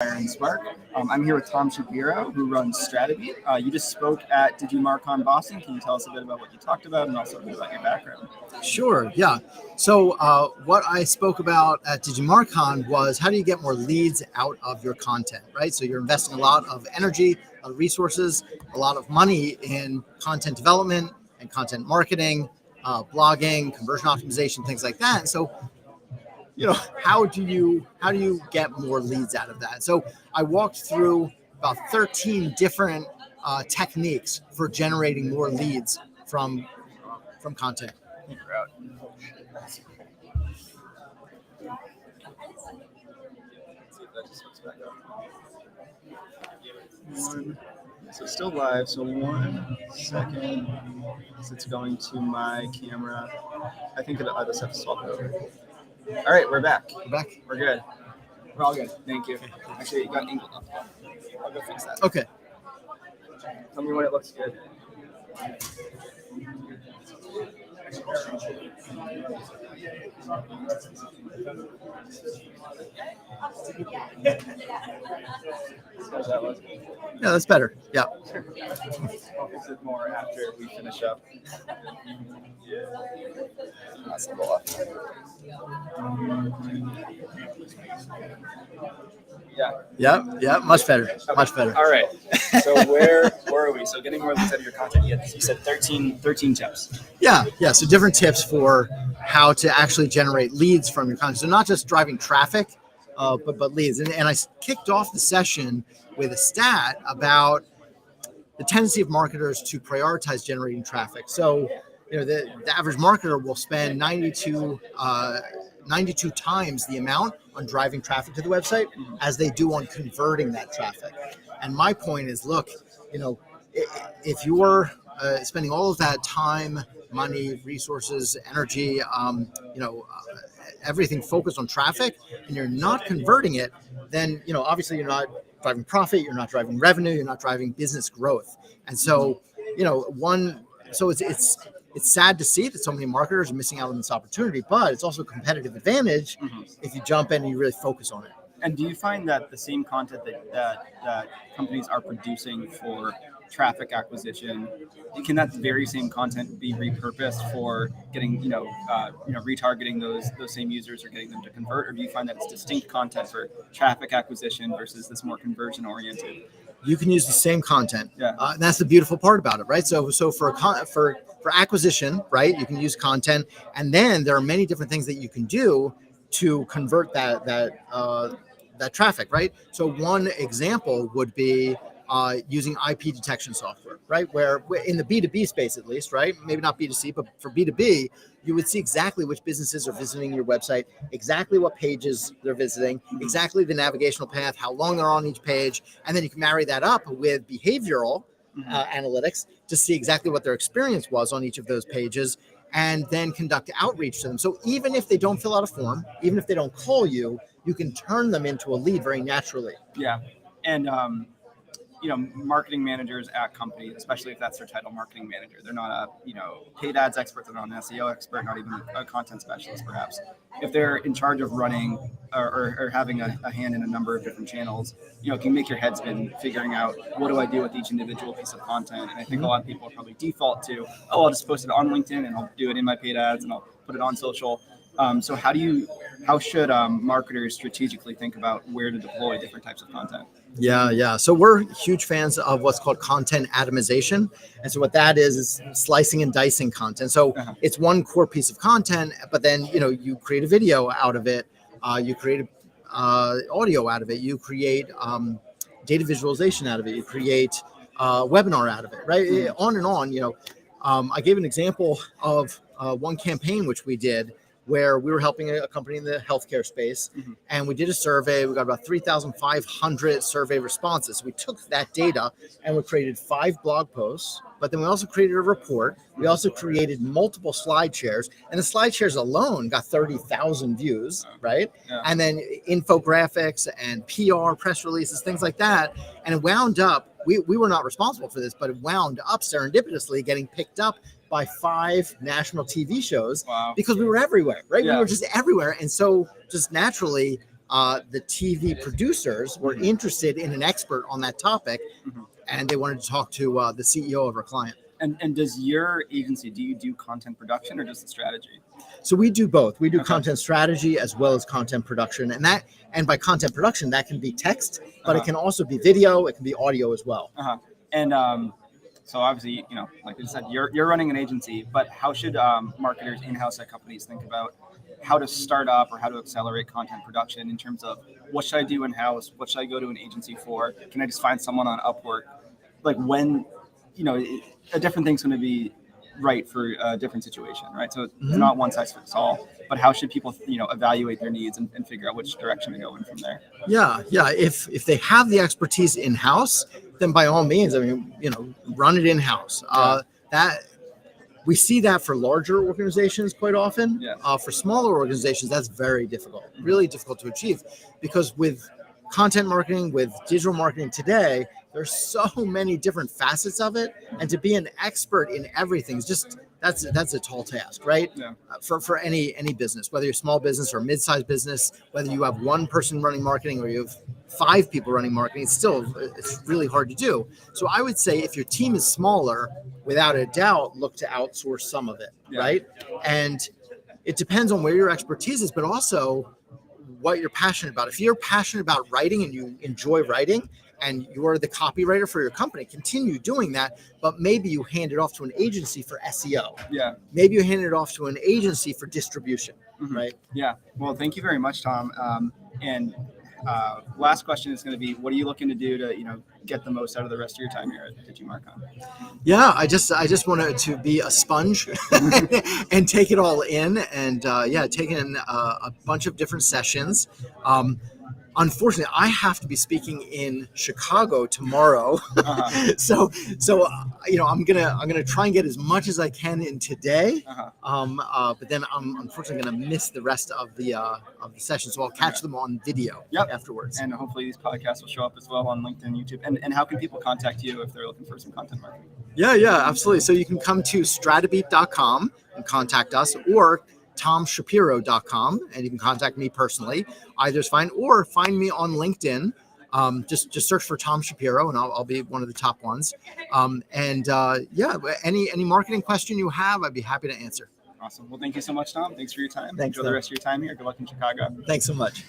And Spark. I'm here with Tom Shapiro, who runs Strategy. You just spoke at DigiMarCon Boston. Can you tell us a bit about what you talked about and also a bit about your background? Sure, yeah. So what I spoke about at DigiMarCon was how do you get more leads out of your content, right? So you're investing a lot of energy, a lot of resources, a lot of money in content development and content marketing, blogging, conversion optimization, things like that. And so how do you get more leads out of that? So I walked through about 13 different techniques for generating more leads from content. So it's still live, so 1 second. So it's going to my camera. I think I just have to swap it over. All right, we're back. We're good. We're all good. Thank you. Actually, you got angled up. I'll go fix that. Okay. Tell me when it looks good. Yeah, that's better. Yeah. I'll fix it more after we finish up. That's a little left. Yeah, much better. Much better. All right. So where are we? So getting more leads out of your content. You said 13 tips. Yeah. So different tips for how to actually generate leads from your content. So not just driving traffic, but leads. And I kicked off the session with a stat about the tendency of marketers to prioritize generating traffic. So, the average marketer will spend 92 times the amount on driving traffic to the website as they do on converting that traffic. And my point is, look, if you're spending all of that time, money, resources, energy, everything focused on traffic, and you're not converting it, then obviously you're not driving profit, you're not driving revenue, you're not driving business growth. And so, it's sad to see that so many marketers are missing out on this opportunity, but it's also a competitive advantage if you jump in and you really focus on it. And do you find that the same content that companies are producing for traffic acquisition, can that very same content be repurposed for getting, retargeting those same users or getting them to convert? Or do you find that it's distinct content for traffic acquisition versus this more conversion oriented? You can use the same content. Yeah. And that's the beautiful part about it, right? So for acquisition, right, you can use content, and then there are many different things that you can do to convert that traffic, right? So one example would be using IP detection software, right? Where in the B2B space, at least, right? Maybe not B2C, but for B2B, you would see exactly which businesses are visiting your website, exactly what pages they're visiting, exactly the navigational path, how long they're on each page. And then you can marry that up with behavioral analytics to see exactly what their experience was on each of those pages, and then conduct outreach to them. So even if they don't fill out a form, even if they don't call you, you can turn them into a lead very naturally. Yeah. And, marketing managers at companies, especially if that's their title, marketing manager, they're not a paid ads expert, they're not an SEO expert, not even a content specialist, perhaps. If they're in charge of running or having a hand in a number of different channels, it can make your head spin figuring out what do I do with each individual piece of content. And I think a lot of people probably default to, I'll just post it on LinkedIn and I'll do it in my paid ads and I'll put it on social. So how should marketers strategically think about where to deploy different types of content? Yeah. So we're huge fans of what's called content atomization. And so what that is slicing and dicing content. So it's one core piece of content, but then, you create a video out of it. You create audio out of it. You create data visualization out of it. You create webinar out of it, right? On and on, I gave an example of one campaign which we did where we were helping a company in the healthcare space, and we did a survey. We got about 3,500 survey responses. We took that data and we created 5 blog posts, but then we also created a report. We also created multiple slide shares, and the slide shares alone got 30,000 views, right? Yeah. And then infographics and PR, press releases, things like that. And it wound up, we were not responsible for this, but it wound up serendipitously getting picked up by 5 national TV shows. Wow. Because we were everywhere, right? Yeah. We were just everywhere. And so just naturally, the TV producers were interested in an expert on that topic, and they wanted to talk to the CEO of our client. And does your agency, do you do content production or just the strategy? So we do both. We do content strategy as well as content production, and by content production, that can be text, but it can also be video, it can be audio as well. And so obviously, like you said, you're running an agency, but how should marketers in-house at companies think about how to start up or how to accelerate content production in terms of what should I do in-house? What should I go to an agency for? Can I just find someone on Upwork? Like when, a different thing's going to be right for a different situation, right? So it's not one size fits all, but how should people, evaluate their needs and figure out which direction to go in from there? Yeah. If they have the expertise in-house, then by all means, run it in-house. That we see that for larger organizations quite often. For smaller organizations, that's very difficult, really difficult to achieve, because with content marketing, with digital marketing today, there's so many different facets of it, and to be an expert in everything is just that's a tall task, right? For any business, whether you're a small business or a mid-sized business, whether you have one person running marketing or you have 5 people running marketing, it's really hard to do. So I would say if your team is smaller, without a doubt, look to outsource some of it, right? And it depends on where your expertise is, but also what you're passionate about. If you're passionate about writing and you enjoy writing and you're the copywriter for your company, continue doing that, but maybe you hand it off to an agency for SEO. Maybe you hand it off to an agency for distribution, right? Yeah. Well, thank you very much, Tom. And last question is going to be, what are you looking to do to, get the most out of the rest of your time here at DigiMarCon? Yeah, I just wanted to be a sponge and take it all in, and take in a bunch of different sessions. Unfortunately, I have to be speaking in Chicago tomorrow, so I'm gonna try and get as much as I can in today. But then I'm unfortunately gonna miss the rest of the session, so I'll catch them on video afterwards. And hopefully these podcasts will show up as well on LinkedIn, YouTube. And how can people contact you if they're looking for some content marketing? Yeah, absolutely. So you can come to stratabeat.com and contact us, or tomshapiro.com, and you can contact me personally. Either's fine, or find me on LinkedIn. Just search for Tom Shapiro, and I'll be one of the top ones. Any marketing question you have, I'd be happy to answer. Awesome. Well, thank you so much, Tom. Thanks for your time. Thanks. Enjoy the rest of your time here. Good luck in Chicago. Thanks so much.